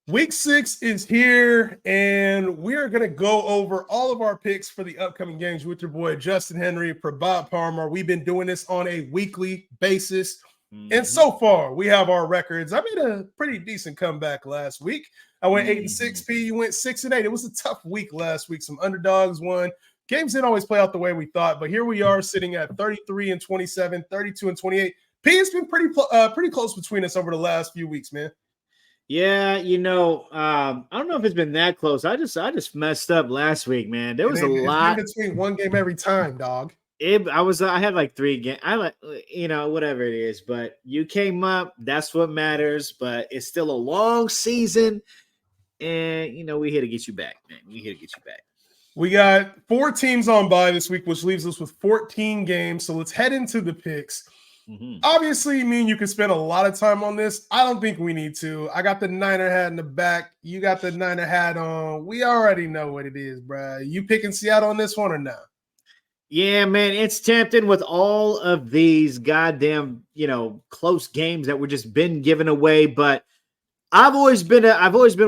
Week 6 is here, and we're going to go over all of our picks for the upcoming games with your boy Justin Henry, Prabhat Parmar. We've been doing this on a weekly basis, and so far we have our records. I made a pretty decent comeback last week. I went 8-6. P, you went 6-8. It was a tough week last week. Some underdogs won. Games didn't always play out the way we thought, but here we are sitting at 33-27, 32-28. P, it's been pretty close between us over the last few weeks, man. Yeah, I don't know if it's been that close. I just messed up last week, man. There was a lot between one game every time, dog. I had like 3 games. I like, whatever it is, but you came up. That's what matters. But it's still a long season, and we're here to get you back, man. We're here to get you back. We got 4 teams on bye this week, which leaves us with 14 games. So let's head into the picks. Obviously, you can spend a lot of time on this. I don't think we need to. I got the Niner hat in the back. You got the Niner hat on. We already know what it is, bro. You picking Seattle on this one or not? Yeah, man, it's tempting with all of these goddamn, close games that were just been given away. But I've always been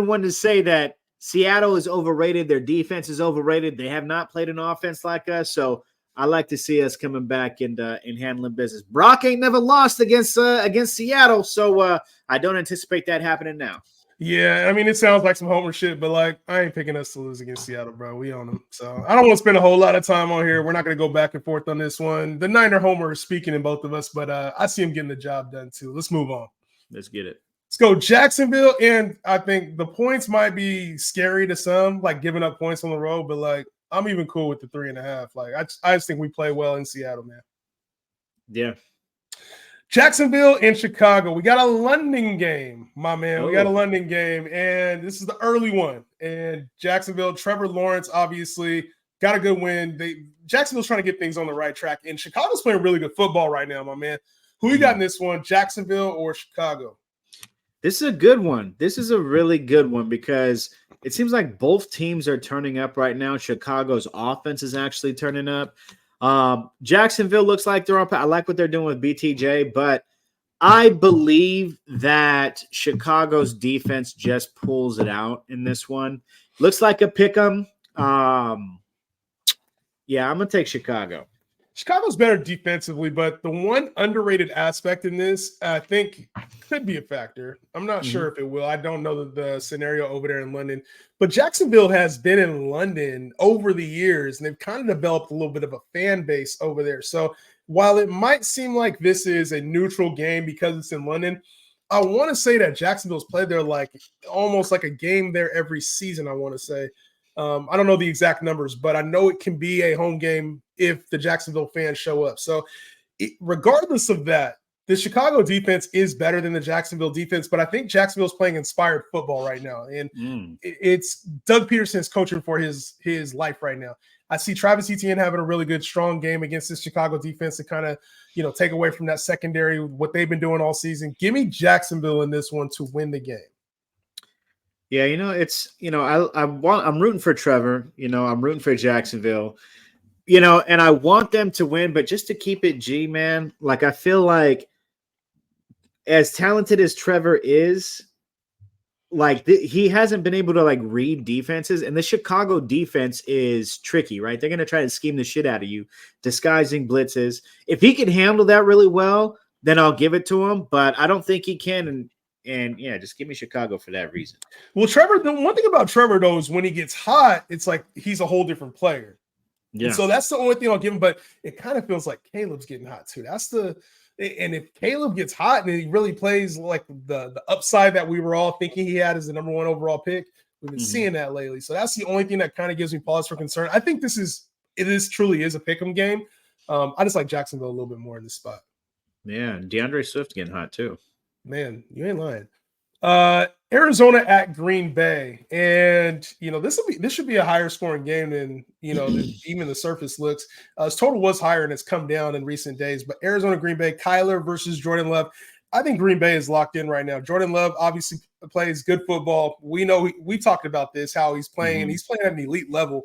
one to say that Seattle is overrated. Their defense is overrated. They have not played an offense like us, so I like to see us coming back and handling business. Brock ain't never lost against Seattle, so I don't anticipate that happening now. Yeah, it sounds like some homer shit, but I ain't picking us to lose against Seattle, bro. We own them, so I don't want to spend a whole lot of time on here. We're not going to go back and forth on this one. The Niner homer is speaking in both of us, but I see him getting the job done too. Let's move on. Let's get it. Let's go Jacksonville, and I think the points might be scary to some, like giving up points on the road, but I'm even cool with the 3.5. I just think we play well in Seattle, man. Yeah. Jacksonville and Chicago. We got a London game, my man. We got a London game, and this is the early one. And Jacksonville, Trevor Lawrence, obviously got a good win. Jacksonville's trying to get things on the right track, and Chicago's playing really good football right now, my man. Who you got in this one, Jacksonville or Chicago? This is a good one. This is a really good one because it seems like both teams are turning up right now. Chicago's offense is actually turning up. Jacksonville looks like they're on. I like what they're doing with BTJ, but I believe that Chicago's defense just pulls it out in this one. Looks like a pick 'em. Yeah, I'm going to take Chicago. Chicago's better defensively, but the one underrated aspect in this, I think, could be a factor. I'm not sure if it will. I don't know the scenario over there in London, but Jacksonville has been in London over the years, and they've kind of developed a little bit of a fan base over there. So while it might seem like this is a neutral game because it's in London, I want to say that Jacksonville's played there almost like a game there every season, I want to say. I don't know the exact numbers, but I know it can be a home game if the Jacksonville fans show up. So regardless of that, the Chicago defense is better than the Jacksonville defense, but I think Jacksonville's playing inspired football right now. And it's Doug Peterson's coaching for his life right now. I see Travis Etienne having a really good, strong game against this Chicago defense to kind of, take away from that secondary, what they've been doing all season. Give me Jacksonville in this one to win the game. Yeah, I'm rooting for Trevor. I'm rooting for Jacksonville. And I want them to win, but just to keep it G, man, I feel like as talented as Trevor is, he hasn't been able to read defenses, and the Chicago defense is tricky, right? They're going to try to scheme the shit out of you, disguising blitzes. If he can handle that really well, then I'll give it to him, but I don't think he can. And yeah, just give me Chicago for that reason. Well, Trevor, the one thing about Trevor, though, is when he gets hot, it's like he's a whole different player. Yeah. And so that's the only thing I'll give him. But it kind of feels like Caleb's getting hot, too. And if Caleb gets hot and he really plays like the upside that we were all thinking he had as the number 1 overall pick, we've been seeing that lately. So that's the only thing that kind of gives me pause for concern. I think it truly is a pick'em game. I just like Jacksonville a little bit more in this spot. Yeah, DeAndre Swift getting hot, too. Man, you ain't lying. Arizona at Green Bay, and this should be a higher scoring game than even the surface looks. His total was higher and it's come down in recent days. But Arizona Green Bay, Kyler versus Jordan Love. I think Green Bay is locked in right now. Jordan Love obviously plays good football. We know we talked about this, how he's playing. He's playing at an elite level,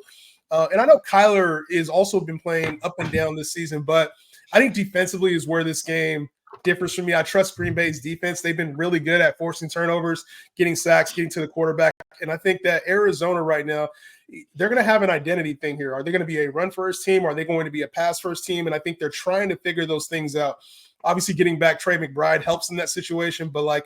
and I know Kyler is also been playing up and down this season. But I think defensively is where this game differs for me. I trust Green Bay's defense. They've been really good at forcing turnovers, getting sacks, getting to the quarterback. And I think that Arizona right now, they're going to have an identity thing here. Are they going to be a run-first team? Are they going to be a pass-first team? And I think they're trying to figure those things out. Obviously, getting back Trey McBride helps in that situation, but like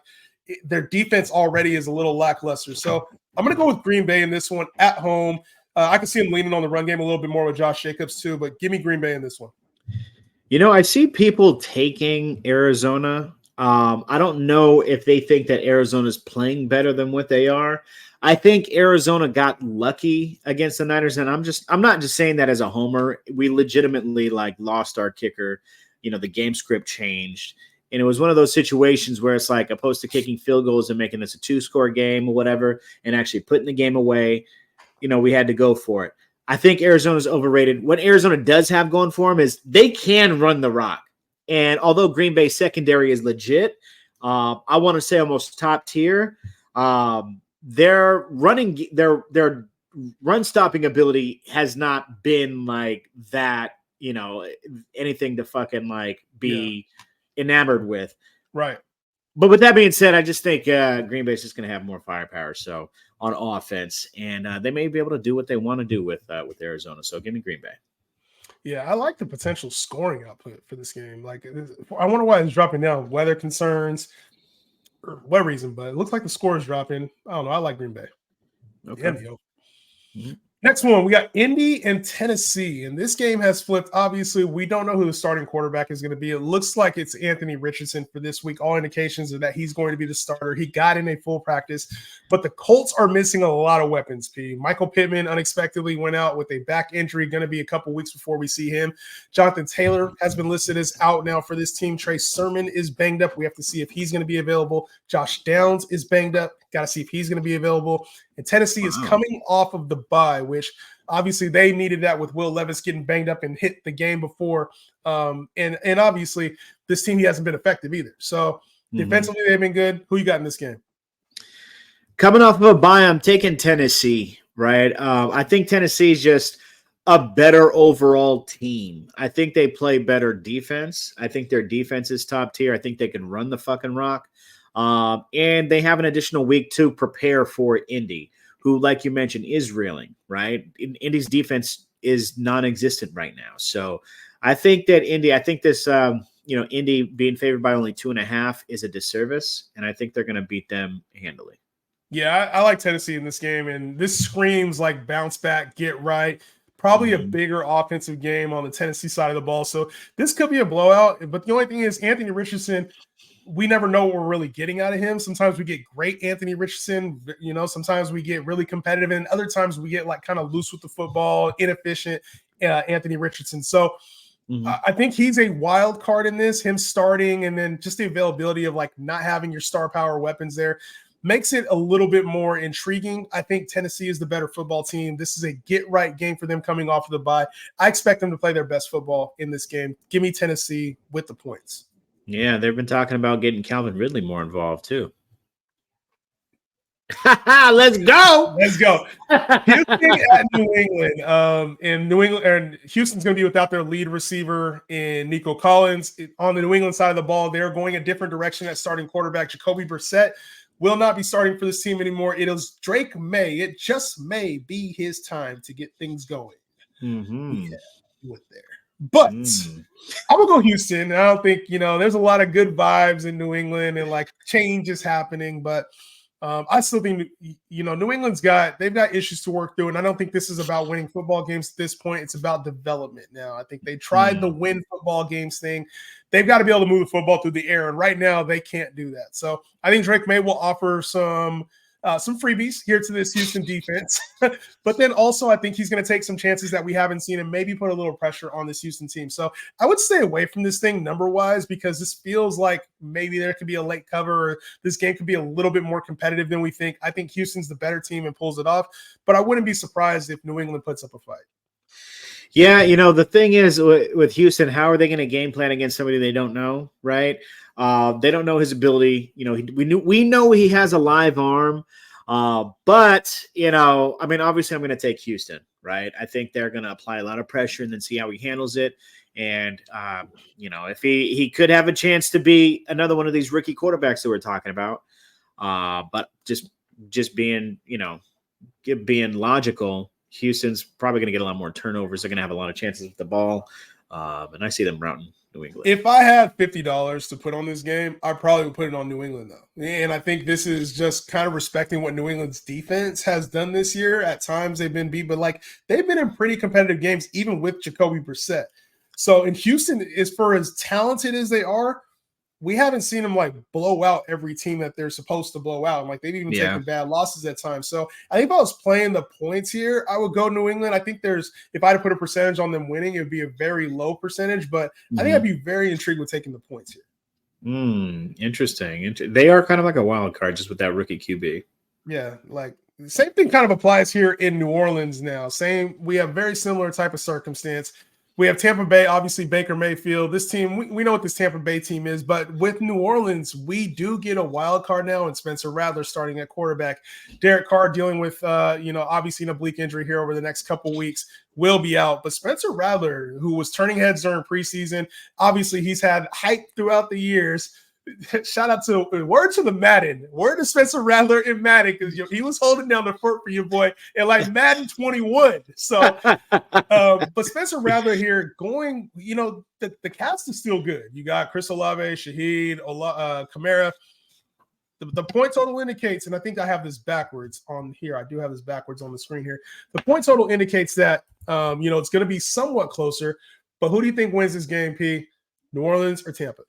their defense already is a little lackluster. So I'm going to go with Green Bay in this one at home. I can see them leaning on the run game a little bit more with Josh Jacobs too, but give me Green Bay in this one. You know, I see people taking Arizona. I don't know if they think that Arizona's playing better than what they are. I think Arizona got lucky against the Niners, and I'm not just saying that as a homer. We legitimately like lost our kicker. You know, the game script changed. And it was one of those situations where it's like opposed to kicking field goals and making this a 2-score game or whatever, and actually putting the game away, you know, we had to go for it. I think Arizona's overrated. What Arizona does have going for them is they can run the rock. And although Green Bay's secondary is legit, I want to say almost top tier. Their run stopping ability has not been like that, you know, anything to fucking like be enamored with. Right. But with that being said, I just think Green Bay's just going to have more firepower. So on offense, and they may be able to do what they want to do with Arizona. So give me Green Bay. Yeah, I like the potential scoring output for this game. Like, I wonder why it's dropping down. Weather concerns, or what reason? But it looks like the score is dropping. I don't know. I like Green Bay. Okay. Yeah, mm-hmm. Next one, we got Indy and Tennessee, and this game has flipped. Obviously, we don't know who the starting quarterback is going to be. It looks like it's Anthony Richardson for this week. All indications are that he's going to be the starter. He got in a full practice, but the Colts are missing a lot of weapons, P. Michael Pittman unexpectedly went out with a back injury, going to be a couple weeks before we see him. Jonathan Taylor has been listed as out now for this team. Trey Sermon is banged up. We have to see if he's going to be available. Josh Downs is banged up. Got to see if he's going to be available. And Tennessee is coming off of the bye, which obviously they needed that with Will Levis getting banged up and hit the game before. And obviously this team, he hasn't been effective either. So defensively, they've been good. Who you got in this game? Coming off of a bye, I'm taking Tennessee, right? I think Tennessee is just a better overall team. I think they play better defense. I think their defense is top tier. I think they can run the fucking rock. And they have an additional week to prepare for Indy, who, like you mentioned, is reeling, right? Indy's defense is non-existent right now. So I think that this, Indy being favored by only 2.5 is a disservice, and I think they're going to beat them handily. Yeah, I like Tennessee in this game, and this screams like bounce back, get right. Probably a bigger offensive game on the Tennessee side of the ball. So this could be a blowout, but the only thing is Anthony Richardson, we never know what we're really getting out of him. Sometimes we get great Anthony Richardson, you know, sometimes we get really competitive, and other times we get like kind of loose with the football, inefficient Anthony Richardson. So I think he's a wild card in this, him starting, and then just the availability of like not having your star power weapons there makes it a little bit more intriguing. I think Tennessee is the better football team. This is a get-right game for them coming off of the bye. I expect them to play their best football in this game. Give me Tennessee with the points. Yeah, they've been talking about getting Calvin Ridley more involved too. Let's go. Let's go. Houston at New England. In New England, and Houston's going to be without their lead receiver in Nico Collins. On the New England side of the ball, they're going a different direction at starting quarterback. Jacoby Brissett will not be starting for this team anymore. It is Drake May. It just may be his time to get things going. Yeah, with there. But I will go Houston. I don't think, there's a lot of good vibes in New England and like change is happening, but I still think, New England's they've got issues to work through. And I don't think this is about winning football games at this point. It's about development now. I think they tried the win football games thing. They've got to be able to move the football through the air. And right now they can't do that. So I think Drake May will offer some freebies here to this Houston defense. But then also I think he's going to take some chances that we haven't seen and maybe put a little pressure on this Houston team. So I would stay away from this thing number-wise because this feels like maybe there could be a late cover or this game could be a little bit more competitive than we think. I think Houston's the better team and pulls it off, but I wouldn't be surprised if New England puts up a fight. Yeah, the thing is with Houston, how are they going to game plan against somebody they don't know, right? They don't know his ability. We know he has a live arm, but obviously I'm going to take Houston, right? I think they're going to apply a lot of pressure and then see how he handles it. And if he could have a chance to be another one of these rookie quarterbacks that we're talking about, but just being being logical, Houston's probably going to get a lot more turnovers. They're going to have a lot of chances with the ball, and I see them routing New England. If I had $50 to put on this game, I probably would put it on New England, though. And I think this is just kind of respecting what New England's defense has done this year. At times they've been beat, but they've been in pretty competitive games, even with Jacoby Brissett. So in Houston, as for as talented as they are, we haven't seen them blow out every team that they're supposed to blow out. And they've even taken bad losses at times. So I think if I was playing the points here, I would go New England. I think if I had to put a percentage on them winning, it would be a very low percentage, but I think I'd be very intrigued with taking the points here. Interesting. They are kind of like a wild card just with that rookie QB. Yeah. Same thing kind of applies here in New Orleans now. We have very similar type of circumstance. We have Tampa Bay, obviously Baker Mayfield. This team, we know what this Tampa Bay team is, but with New Orleans, we do get a wild card now, and Spencer Rattler starting at quarterback. Derek Carr dealing with, obviously an oblique injury here over the next couple weeks, will be out. But Spencer Rattler, who was turning heads during preseason, obviously he's had hype throughout the years. Shout out to word to the Madden, word to Spencer Rattler in Madden, because he was holding down the fort for your boy in Madden 21. So, but Spencer Rattler here going, the cast is still good. You got Chris Olave, Shaheed, Kamara. The point total indicates, and I think I have this backwards on here. I do have this backwards on the screen here. The point total indicates that it's going to be somewhat closer. But who do you think wins this game, P? New Orleans or Tampa?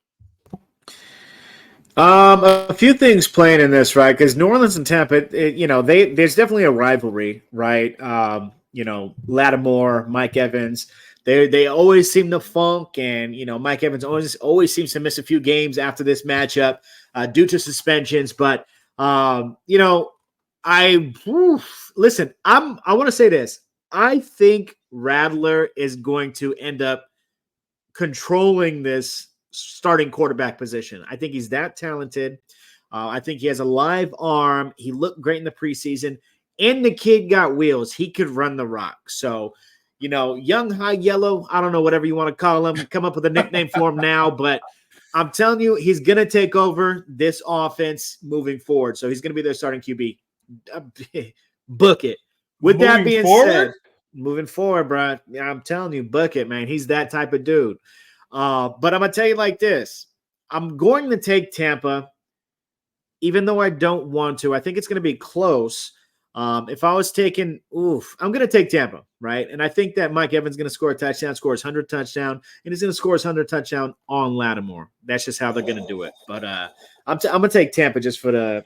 A few things playing in this, right? Because New Orleans and Tampa, there's definitely a rivalry, right? Lattimore, Mike Evans, they always seem to funk, and Mike Evans always seems to miss a few games after this matchup due to suspensions. But I want to say this: I think Rattler is going to end up controlling this starting quarterback position. I think he's that talented. I think he has a live arm. He looked great in the preseason, and the kid got wheels. He could run the rock. So, young high yellow, I don't know, whatever you want to call him, come up with a nickname for him now, but I'm telling you, he's going to take over this offense moving forward. So he's going to be their starting QB. Book it. With that being said, moving forward, bro, I'm telling you, book it, man. He's that type of dude. But I'm going to tell you like this. I'm going to take Tampa, even though I don't want to. I think it's going to be close. If I was taking, I'm going to take Tampa, right? And I think that Mike Evans is going to score a touchdown, score his 100th touchdown, and he's going to score his 100th touchdown on Lattimore. That's just how they're going to do it. But I'm going to take Tampa just for the,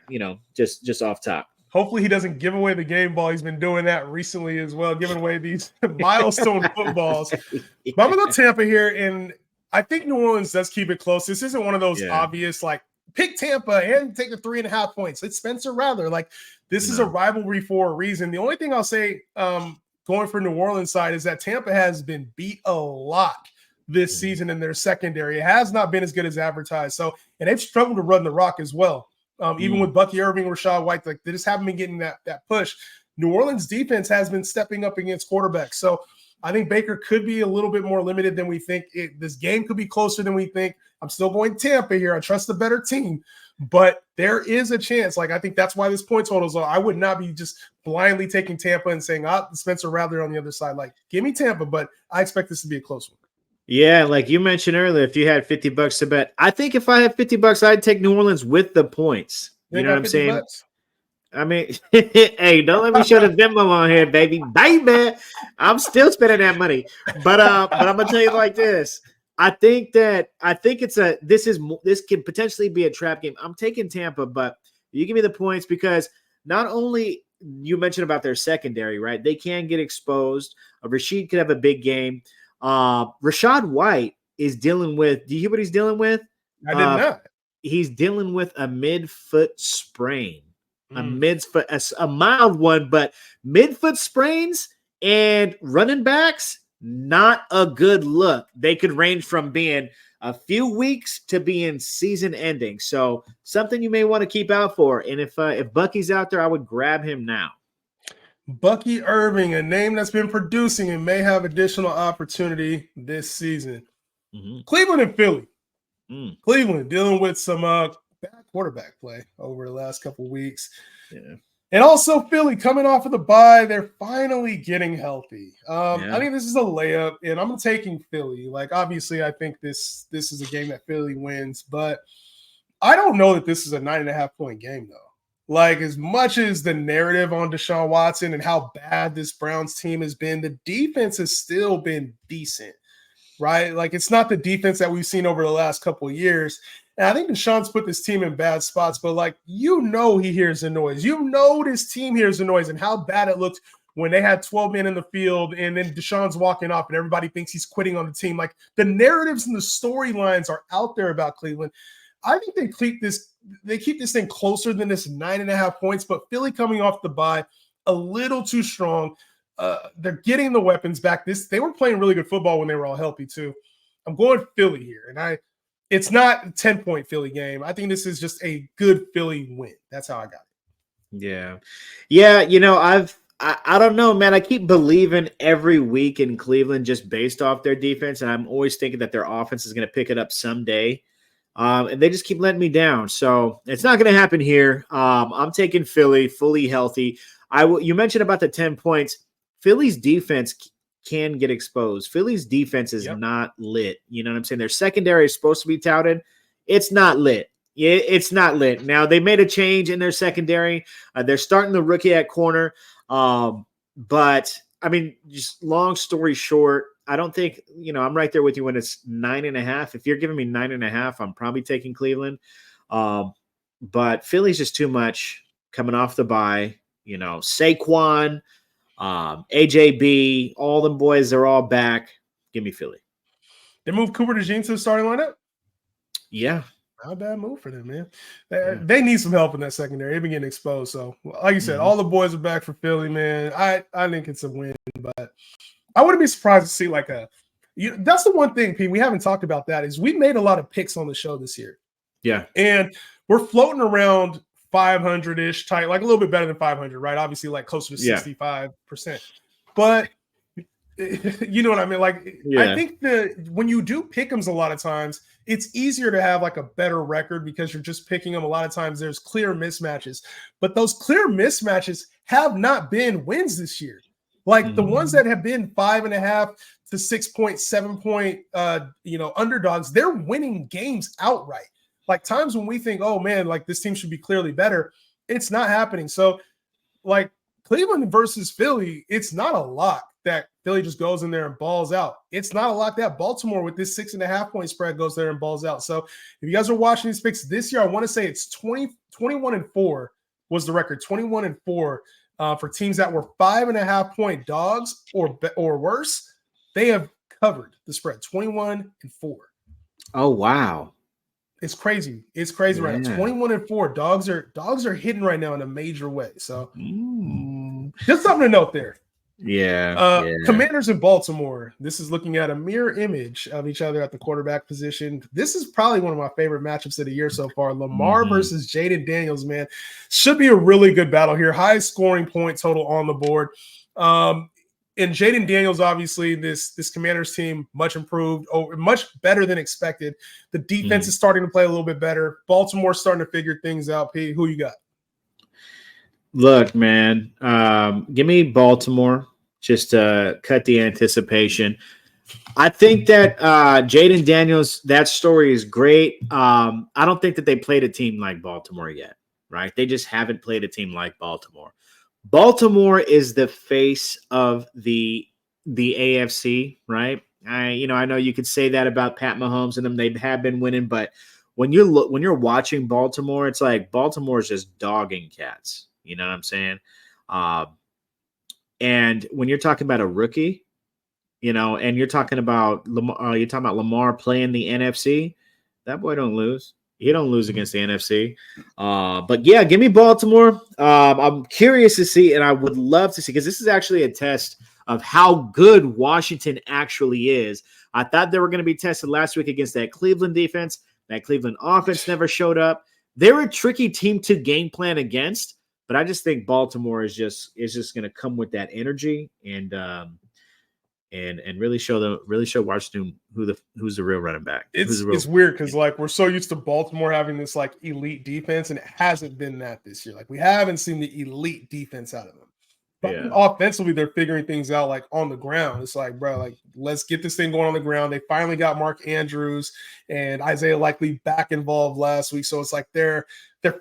just off top. Hopefully he doesn't give away the game ball. He's been doing that recently as well, giving away these milestone footballs. But I'm going to go Tampa here, and I think New Orleans does keep it close. This isn't one of those obvious, pick Tampa and take the 3.5 points. It's Spencer Rattler. This is a rivalry for a reason. The only thing I'll say going for New Orleans side is that Tampa has been beat a lot this season in their secondary. It has not been as good as advertised. So, and they've struggled to run the rock as well. Even with Bucky Irving, Rashad White, they just haven't been getting that push. New Orleans defense has been stepping up against quarterbacks. So I think Baker could be a little bit more limited than we think. This game could be closer than we think. I'm still going Tampa here. I trust the better team, but there is a chance. I think that's why this point total is low. I would not be just blindly taking Tampa and saying, Spencer Rattler on the other side. Give me Tampa, but I expect this to be a close one. Yeah, like you mentioned earlier, if you had $50 to bet, I think if I had $50, I'd take New Orleans with the points. You know what I'm saying? Bucks? I mean, hey, don't let me show the Venmo on here, baby. I'm still spending that money. But I'm gonna tell you like this. I think this can potentially be a trap game. I'm taking Tampa, but you give me the points because not only you mentioned about their secondary, right? They can get exposed. Rashid could have a big game. Rashad White is dealing with. Do you hear what he's dealing with? I did not. He's dealing with a midfoot sprain. A mild one, but midfoot sprains and running backs, not a good look. They could range from being a few weeks to being season ending. So something you may want to keep out for. And if Bucky's out there, I would grab him now. Bucky Irving, a name that's been producing and may have additional opportunity this season. Mm-hmm. Cleveland and Philly. Mm. Cleveland dealing with some bad quarterback play over the last couple of weeks. Yeah. And also Philly coming off of the bye, they're finally getting healthy. I think this is a layup, and I'm taking Philly. Like, obviously, I think this is a game that Philly wins, but I don't know that this is a 9.5-point game, though. Like, as much as the narrative on Deshaun Watson and how bad this Browns team has been, the defense has still been decent, right? Like, it's not the defense that we've seen over the last couple of years. And I think Deshaun's put this team in bad spots, but like, he hears the noise. This team hears the noise and how bad it looked when they had 12 men in the field and then Deshaun's walking off and everybody thinks he's quitting on the team. Like, the narratives and the storylines are out there about Cleveland. I think they keep this thing closer than this 9.5 points, but Philly coming off the bye a little too strong. They're getting the weapons back. They were playing really good football when they were all healthy too. I'm going Philly here, and it's not a 10-point Philly game. I think this is just a good Philly win. That's how I got it. Yeah. I don't know, man. I keep believing every week in Cleveland just based off their defense, and I'm always thinking that their offense is going to pick it up someday. And they just keep letting me down. So it's not going to happen here. I'm taking Philly fully healthy. You mentioned about the 10 points. Philly's defense can get exposed. Philly's defense is not lit. You know what I'm saying? Their secondary is supposed to be touted. It's not lit. It's not lit. Now, they made a change in their secondary. They're starting the rookie at corner. But, I mean, just long story short, I don't think, I'm right there with you when it's 9.5. If you're giving me 9.5, I'm probably taking Cleveland. But Philly's just too much coming off the bye. Saquon, AJB, all them boys, they're all back. Give me Philly. They moved Cooper DeJean to the starting lineup? Yeah. Not a bad move for them, man. They need some help in that secondary. They've been getting exposed. So, like you said, all the boys are back for Philly, man. I think it's a win, but I wouldn't be surprised to see that's the one thing, Pete, we haven't talked about that is we made a lot of picks on the show this year. Yeah. And we're floating around 500-ish type, like a little bit better than 500, right? Obviously, like closer to 65%. But you know what I mean? I think that when you do pick'ems a lot of times, it's easier to have like a better record because you're just picking them. A lot of times there's clear mismatches, but those clear mismatches have not been wins this year. Like the ones that have been 5.5 to 6.7 point, underdogs, they're winning games outright. Like times when we think, oh man, like this team should be clearly better, it's not happening. So like Cleveland versus Philly, it's not a lock that Philly just goes in there and balls out. It's not a lock that Baltimore with this 6.5 point spread goes there and balls out. So if you guys are watching these picks this year, I want to say it's 21-4 was the record, 21-4 for teams that were 5.5 point dogs or worse. They have covered the spread, 21-4. Oh, wow. It's crazy. It's crazy right now. 21-4. Dogs are hitting right now in a major way. So just something to note there. Yeah. Commanders in Baltimore. This is looking at a mirror image of each other at the quarterback position. This is probably one of my favorite matchups of the year so far. Lamar versus Jaden Daniels, man. Should be a really good battle here. High scoring point total on the board. And Jaden Daniels, obviously, this Commanders team, much improved, much better than expected. The defense is starting to play a little bit better. Baltimore's starting to figure things out. P, who you got? Look, man, give me Baltimore just to cut the anticipation. I think that Jaden Daniels, that story is great. I don't think that they played a team like Baltimore yet, right? They just haven't played a team like Baltimore. Baltimore is the face of the AFC, right? I know you could say that about Pat Mahomes and them. They have been winning, but when you're watching Baltimore, it's like Baltimore's just dogging cats. You know what I'm saying? And when you're talking about a rookie, and you're talking about Lamar playing the NFC, that boy don't lose. He don't lose against the NFC. But yeah, give me Baltimore. I'm curious to see, and I would love to see, because this is actually a test of how good Washington actually is. I thought they were going to be tested last week against that Cleveland defense. That Cleveland offense never showed up. They're a tricky team to game plan against, But I just think Baltimore is just going to come with that energy and really show Washington who's the real running back. It's weird because like we're so used to Baltimore having this like elite defense, and it hasn't been that this year. Like we haven't seen the elite defense out of them. But offensively, they're figuring things out like on the ground. It's like, bro, like let's get this thing going on the ground. They finally got Mark Andrews and Isaiah Likely back involved last week. So it's like they're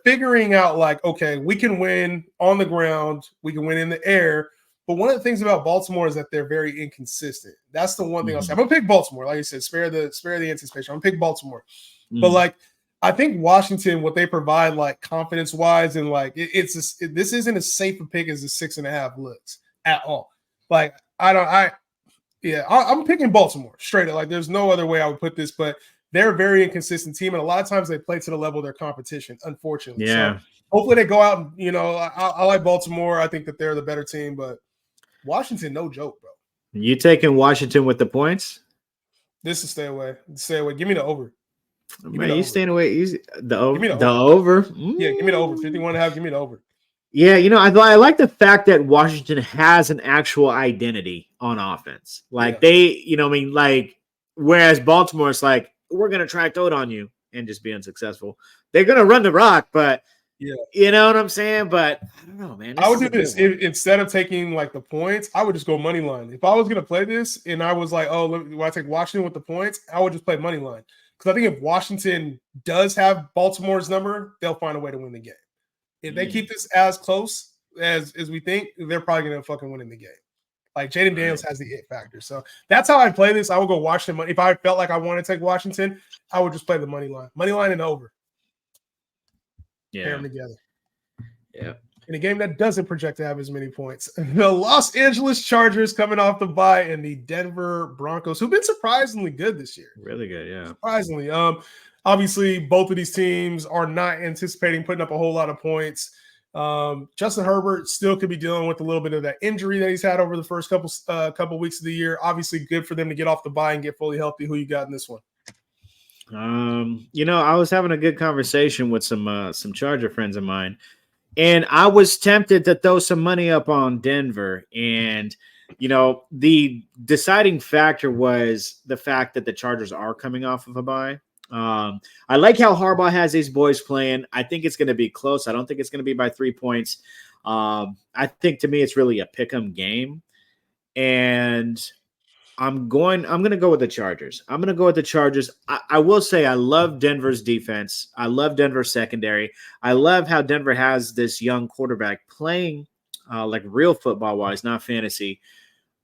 figuring out like, okay, we can win on the ground, we can win in the air. But one of the things about Baltimore is that they're very inconsistent. That's the one thing I'll say. I'm gonna pick Baltimore, like you said, spare the anticipation. I'm gonna pick Baltimore, but like I think Washington, what they provide, like confidence wise, and like this isn't as safe a pick as the 6.5 looks at all. Like I'm picking Baltimore straight up. Like there's no other way I would put this, but they're a very inconsistent team, and a lot of times they play to the level of their competition. Unfortunately, so hopefully they go out and I like Baltimore. I think that they're the better team, but Washington, no joke, bro. You taking Washington with the points? This is stay away. Stay away. Give me the over. Man, you staying away easy. The over. Give me the over. Yeah, give me the over. 51.5. Give me the over. Yeah, I like the fact that Washington has an actual identity on offense. Like they, like whereas Baltimore is like, we're gonna try to throw it on you and just be unsuccessful. They're gonna run the rock, but you know what I'm saying? But I don't know, man. I would do this instead of taking like the points. I would just go money line. If I was going to play this and I was like, oh, when I take Washington with the points, I would just play money line. Because I think if Washington does have Baltimore's number, they'll find a way to win the game. If they keep this as close as we think, they're probably going to fucking win in the game. Like Jaden Daniels has the it factor. So that's how I play this. I would go Washington. If I felt like I want to take Washington, I would just play the money line. Money line and over. Pair them together. Yeah. In a game that doesn't project to have as many points. The Los Angeles Chargers coming off the bye and the Denver Broncos, who've been surprisingly good this year. Really good, yeah. Surprisingly. Obviously, both of these teams are not anticipating putting up a whole lot of points. Justin Herbert still could be dealing with a little bit of that injury that he's had over the first couple weeks of the year. Obviously, good for them to get off the bye and get fully healthy. Who you got in this one? I was having a good conversation with some Charger friends of mine, and I was tempted to throw some money up on Denver. And, the deciding factor was the fact that the Chargers are coming off of a bye. I like how Harbaugh has these boys playing. I think it's going to be close. I don't think it's going to be by 3 points. I think to me, it's really a pick 'em game. And I'm going to go with the Chargers. I will say I love Denver's defense. I love Denver's secondary. I love how Denver has this young quarterback playing like real football wise, not fantasy.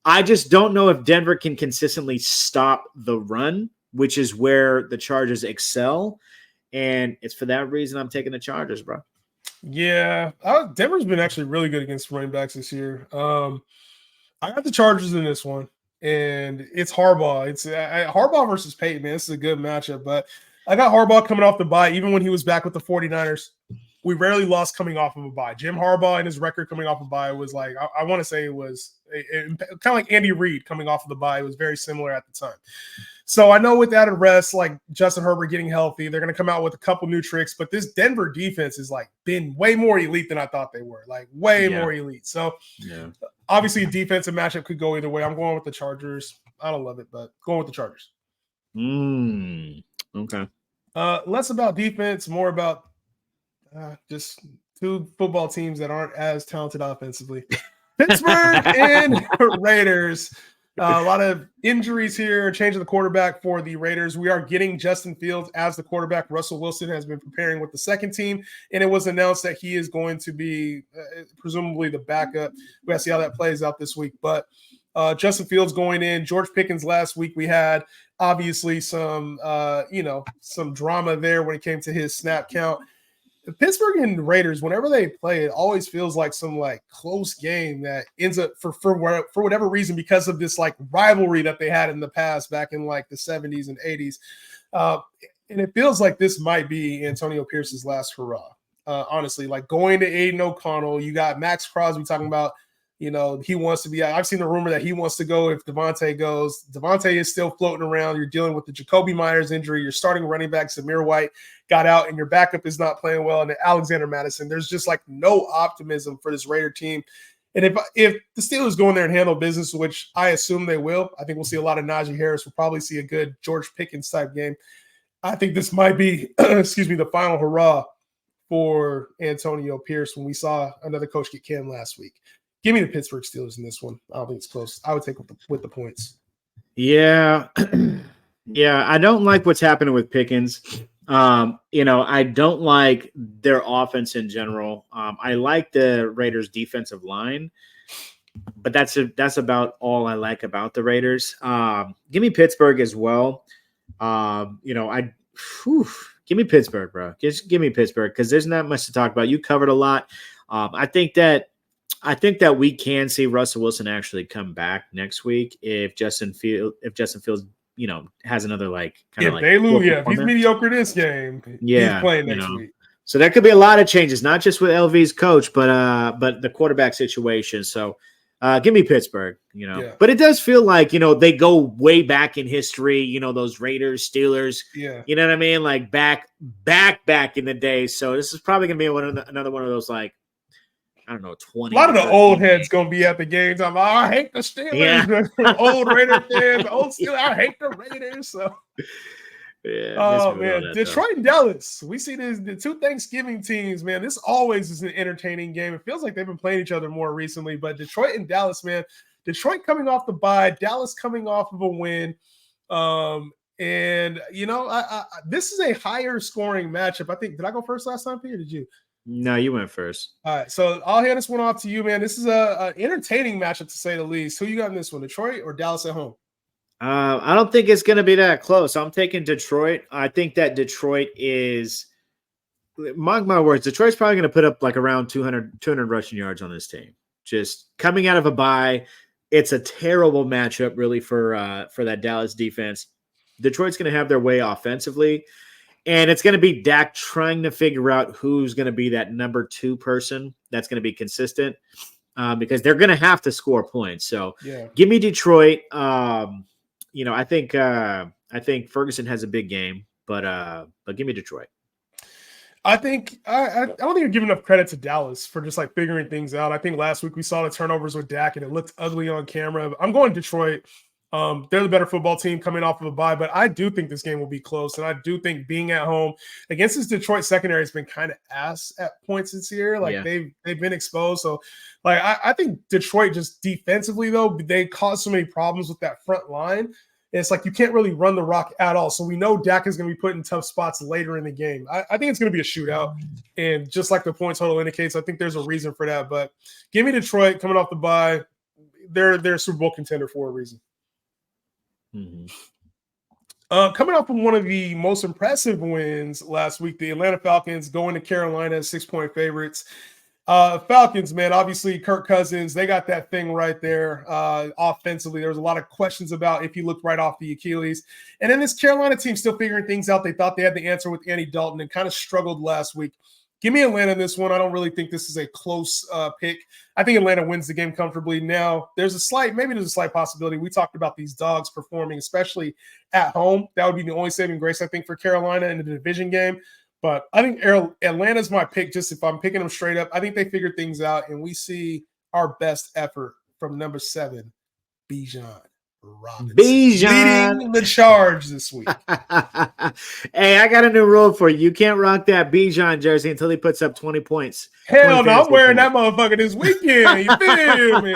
I just don't know if Denver can consistently stop the run, which is where the Chargers excel. And it's for that reason I'm taking the Chargers, bro. Yeah. Denver's been actually really good against running backs this year. I got the Chargers in this one. And it's Harbaugh. It's Harbaugh versus Peyton, man. This is a good matchup. But I got Harbaugh coming off the bye. Even when he was back with the 49ers, we rarely lost coming off of a bye. Jim Harbaugh and his record coming off a bye was like, I want to say it was kind of like Andy Reid coming off of the bye. It was very similar at the time. So I know with that rest, like Justin Herbert getting healthy, they're going to come out with a couple new tricks. But this Denver defense is like been way more elite than I thought they were. Like way more elite. So obviously a defensive matchup could go either way. I'm going with the Chargers. I don't love it, but going with the Chargers. Okay. Less about defense, more about just two football teams that aren't as talented offensively. Pittsburgh and Raiders. A lot of injuries here, change of the quarterback for the Raiders. We are getting Justin Fields as the quarterback. Russell Wilson has been preparing with the second team, and it was announced that he is going to be presumably the backup. We got to see how that plays out this week. But Justin Fields going in. George Pickens last week, we had obviously some drama there when it came to his snap count. The Pittsburgh and Raiders, whenever they play, it always feels like some like close game that ends up for whatever reason because of this like rivalry that they had in the past back in like the 70s and 80s. And it feels like this might be Antonio Pierce's last hurrah. Honestly, like going to Aiden O'Connell, you got Max Crosby talking about, he wants to be. I've seen the rumor that he wants to go if Devontae goes. Devontae is still floating around. You're dealing with the Jacoby Myers injury. Your starting running back, Zamir White, got out, and your backup is not playing well. And Alexander Madison, there's just like no optimism for this Raider team. And if the Steelers go in there and handle business, which I assume they will, I think we'll see a lot of Najee Harris. We'll probably see a good George Pickens type game. I think this might be, the final hurrah for Antonio Pierce when we saw another coach get canned last week. Give me the Pittsburgh Steelers in this one. I don't think it's close. I would take with the points. Yeah. Yeah, I don't like what's happening with Pickens. I don't like their offense in general. I like the Raiders' defensive line, but that's about all I like about the Raiders. Give me Pittsburgh as well. Give me Pittsburgh, bro. Just give me Pittsburgh because there's not much to talk about. You covered a lot. I think that we can see Russell Wilson actually come back next week if Justin Fields, has another they lose, if he's mediocre this game, he's playing next week. So there could be a lot of changes, not just with LV's coach, but the quarterback situation. So give me Pittsburgh, But it does feel like, they go way back in history, those Raiders, Steelers, you know what I mean? Like back in the day. So this is probably going to be another one of those, like, I don't know, 20. A lot of the old heads going to be at the games. I hate the Steelers. Yeah. Old Raider fans, old Steelers. I hate the Raiders. So. Yeah, oh, man. Detroit and Dallas. We see the two Thanksgiving teams, man. This always is an entertaining game. It feels like they've been playing each other more recently. But Detroit and Dallas, man. Detroit coming off the bye. Dallas coming off of a win. This is a higher scoring matchup. I think. Did I go first last time, Peter? Did you? No, you went first. All right, so I'll hand this one off to you, man. This is a entertaining matchup, to say the least. Who you got in this one, Detroit or Dallas at home? I don't think it's going to be that close. I'm taking Detroit. I think that Detroit is, mark my words, Detroit's probably going to put up like around 200 rushing yards on this team. Just coming out of a bye, it's a terrible matchup, really, for that Dallas defense. Detroit's going to have their way offensively. And it's going to be Dak trying to figure out who's going to be that number 2 person that's going to be consistent because they're going to have to score points. So give me Detroit. I think Ferguson has a big game, but give me Detroit. I think I don't think you're giving enough credit to Dallas for just like figuring things out. I think last week we saw the turnovers with Dak and it looked ugly on camera. I'm going Detroit. They're the better football team coming off of a bye, but I do think this game will be close. And I do think being at home against this Detroit secondary has been kind of ass at points this year. Like they've been exposed. So like, I think Detroit just defensively though, they caused so many problems with that front line. It's like, you can't really run the rock at all. So we know Dak is going to be put in tough spots later in the game. I think it's going to be a shootout. And just like the point total indicates, I think there's a reason for that, but give me Detroit coming off the bye. They're a Super Bowl contender for a reason. Mm-hmm. Coming off from one of the most impressive wins last week, the Atlanta Falcons going to Carolina as 6-point favorites. Falcons, man, obviously Kirk Cousins, they got that thing right there. Offensively, there was a lot of questions about if he looked right off the Achilles. And then this Carolina team still figuring things out. They thought they had the answer with Andy Dalton and kind of struggled last week. Give me Atlanta in this one. I don't really think this is a close pick. I think Atlanta wins the game comfortably. Now, there's a slight possibility. We talked about these dogs performing, especially at home. That would be the only saving grace, I think, for Carolina in the division game. But I think Atlanta's my pick, just if I'm picking them straight up. I think they figured things out, and we see our best effort from number 7, Bijan Robinson. Leading the charge this week. Hey, I got a new rule for you. You can't rock that Bijan jersey until he puts up 20 points. Hell no, I'm wearing that motherfucker this weekend. You feel me?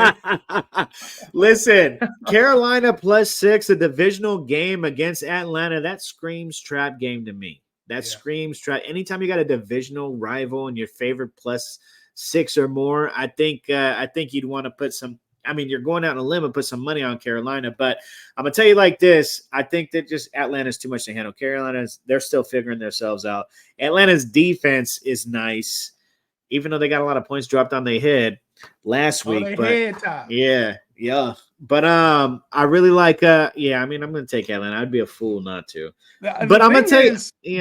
Listen, Carolina +6, a divisional game against Atlanta. That screams trap game to me. That screams trap. Anytime you got a divisional rival and your favorite +6 or more, I think you'd want to put some. I mean, you're going out on a limb and put some money on Carolina, but I'm going to tell you like this. I think that just Atlanta's too much to handle. They're still figuring themselves out. Atlanta's defense is nice, even though they got a lot of points dropped on their head last week. Yeah. But I really like I'm going to take Atlanta. I'd be a fool not to. But I'm going to tell you,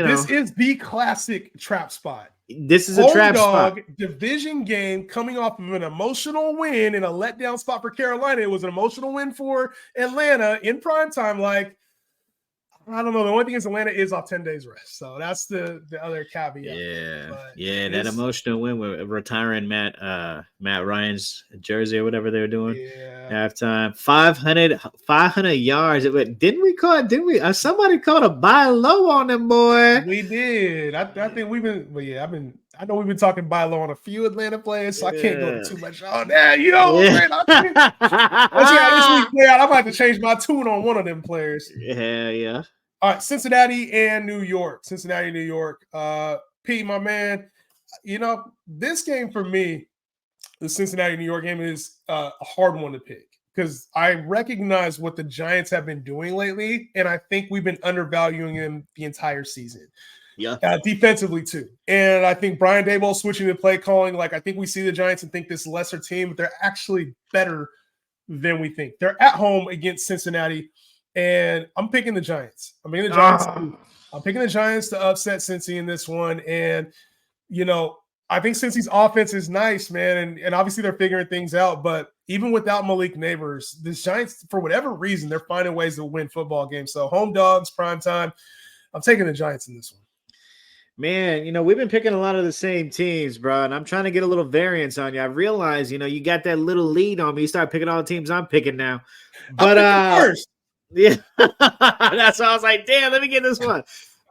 this is the classic trap spot. This is a Home trap spot. dog division game coming off of an emotional win in a letdown spot for Carolina. It was an emotional win for Atlanta in prime time. Like, I don't know. The only thing is Atlanta is off 10 days rest. So that's the other caveat. Yeah, But yeah, that emotional win with retiring Matt Ryan's jersey or whatever they were doing yeah. halftime. 500 yards. Didn't we call it? Didn't we? Somebody called a buy low on them, boy. We did. I think we've been, but yeah, I know we've been talking buy low on a few Atlanta players, so I can't go too much on that. You know what I'm saying? Let's see how this week play out. I might have to change my tune on one of them players. Yeah. All right, Cincinnati and New York. Cincinnati, New York. Pete, my man, you know, this game for me, the Cincinnati, New York game is a hard one to pick because I recognize what the Giants have been doing lately, and I think we've been undervaluing them the entire season. Yeah. Defensively too. And I think Brian Daboll switching to play calling, like I think we see the Giants and think this lesser team, but they're actually better than we think. They're at home against Cincinnati, and I'm picking the Giants. I'm picking the Giants to upset Cincy in this one. And, you know, I think Cincy's offense is nice, man. And obviously they're figuring things out. But even without Malik Neighbors, the Giants, for whatever reason, they're finding ways to win football games. So home dogs, prime time. I'm taking the Giants in this one. Man, you know, we've been picking a lot of the same teams, bro, and I'm trying to get a little variance on you. I realize, you know, you got that little lead on me. You start picking all the teams I'm picking now. But first. Yeah, that's why I was like, damn, let me get this one.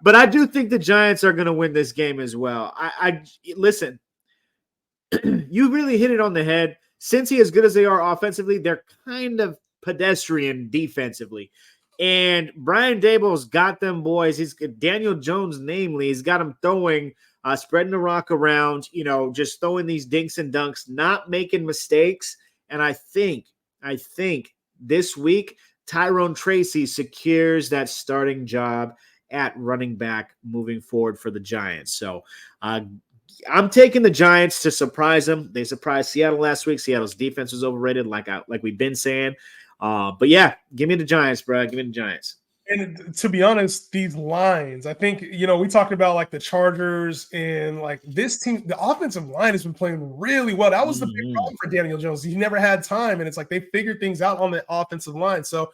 But I do think the Giants are going to win this game as well. I listen, you really hit it on the head. Cincy, as good as they are offensively, they're kind of pedestrian defensively. And Brian Daboll's got them boys. He's Daniel Jones, namely, he's got them throwing, spreading the rock around, you know, just throwing these dinks and dunks, not making mistakes. And I think this week, Tyrone Tracy secures that starting job at running back moving forward for the Giants. So I'm taking the Giants to surprise them. They surprised Seattle last week. Seattle's defense was overrated, like we've been saying. But yeah, give me the Giants, bro. Give me the Giants. And to be honest, these lines, I think, you know, we talked about like the Chargers and like this team, the offensive line has been playing really well. That was the big problem for Daniel Jones. He never had time, and it's like they figured things out on the offensive line. So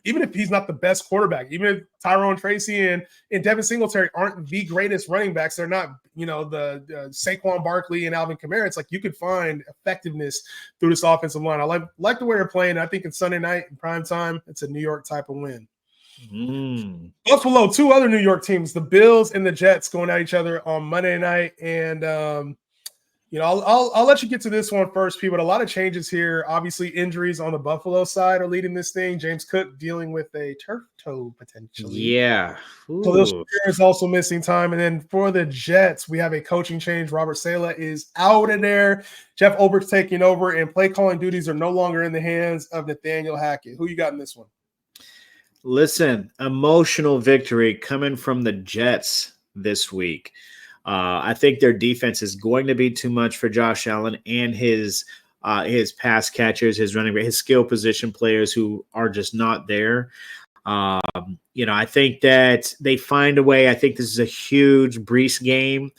even if he's not the best quarterback, even if Tyrone Tracy and Devin Singletary aren't the greatest running backs, they're not, you know, the Saquon Barkley and Alvin Kamara. It's like you could find effectiveness through this offensive line. I like the way they're playing. I think it's Sunday night in prime time. It's a New York type of win. Buffalo, two other New York teams, the Bills and the Jets, going at each other on Monday night. And you know, I'll let you get to this one first, Pete. But a lot of changes here. Obviously, injuries on the Buffalo side are leading this thing. James Cook dealing with a turf toe potentially. Yeah. So those players also missing time. And then for the Jets, we have a coaching change. Robert Saleh is out of there. Jeff Olbert's taking over, and play calling duties are no longer in the hands of Nathaniel Hackett. Who you got in this one? Listen, emotional victory coming from the Jets this week. I think their defense is going to be too much for Josh Allen and his pass catchers, his running back, his skill position players who are just not there. You know, I think that they find a way. I think this is a huge Brees game.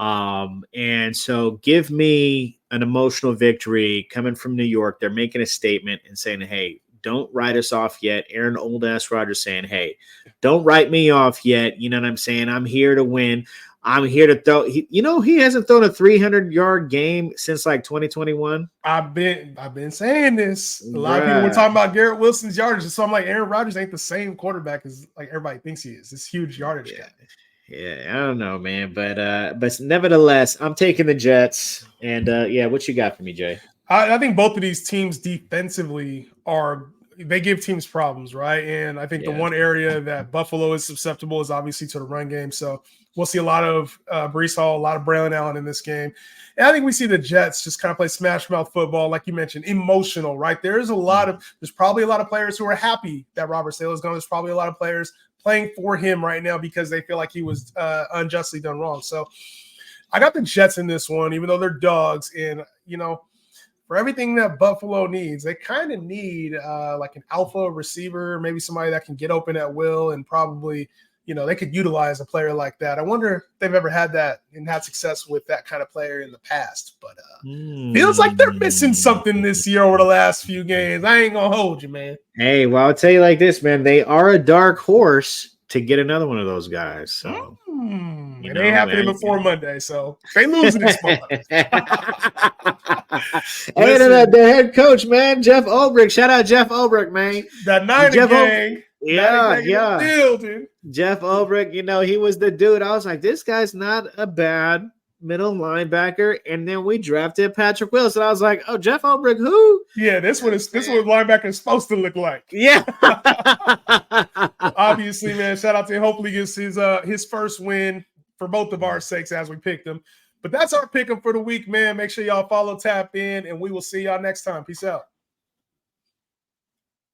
And so give me an emotional victory coming from New York. They're making a statement and saying, hey, don't write us off yet. Aaron Old-ass Rodgers saying, hey, don't write me off yet. You know what I'm saying? I'm here to win. I'm here to throw. He hasn't thrown a 300-yard game since like 2021. I've been saying this. A lot of people were talking about Garrett Wilson's yardage. So I'm like, Aaron Rodgers ain't the same quarterback as like everybody thinks he is. This huge yardage guy. Yeah, I don't know, man. But nevertheless, I'm taking the Jets. And yeah, what you got for me, Jay? I think both of these teams defensively they give teams problems, right? And I think the one area that Buffalo is susceptible is obviously to the run game. So we'll see a lot of Brees Hall, a lot of Braylon Allen in this game. And I think we see the Jets just kind of play smash mouth football, like you mentioned, emotional, right? There's probably a lot of players who are happy that Robert Saleh is gone. There's probably a lot of players playing for him right now because they feel like he was unjustly done wrong. So I got the Jets in this one, even though they're dogs. And, you know, for everything that Buffalo needs, they kind of need like an alpha receiver, maybe somebody that can get open at will and probably, they could utilize a player like that. I wonder if they've ever had that and had success with that kind of player in the past. But feels like they're missing something this year over the last few games. I ain't gonna hold you, man. Hey, well, I'll tell you like this, man. They are a dark horse to get another one of those guys. So it ain't happening before Monday, so they losing this month. And the head coach, man, Jeff Ulbrich. Shout out Jeff Ulbrich, man. That Niner gang. Yeah. Building. Jeff Ulbrich, he was the dude. I was like, this guy's not a bad middle linebacker. And then we drafted Patrick Wilson. I was like, oh, Jeff Ulbrich, who? Yeah, this one linebacker is supposed to look like. Yeah. Obviously, man, shout out to him. Hopefully gets his first win for both of our sakes as we picked him. But that's our pick 'em for the week, man. Make sure y'all follow, tap in, and we will see y'all next time. Peace out.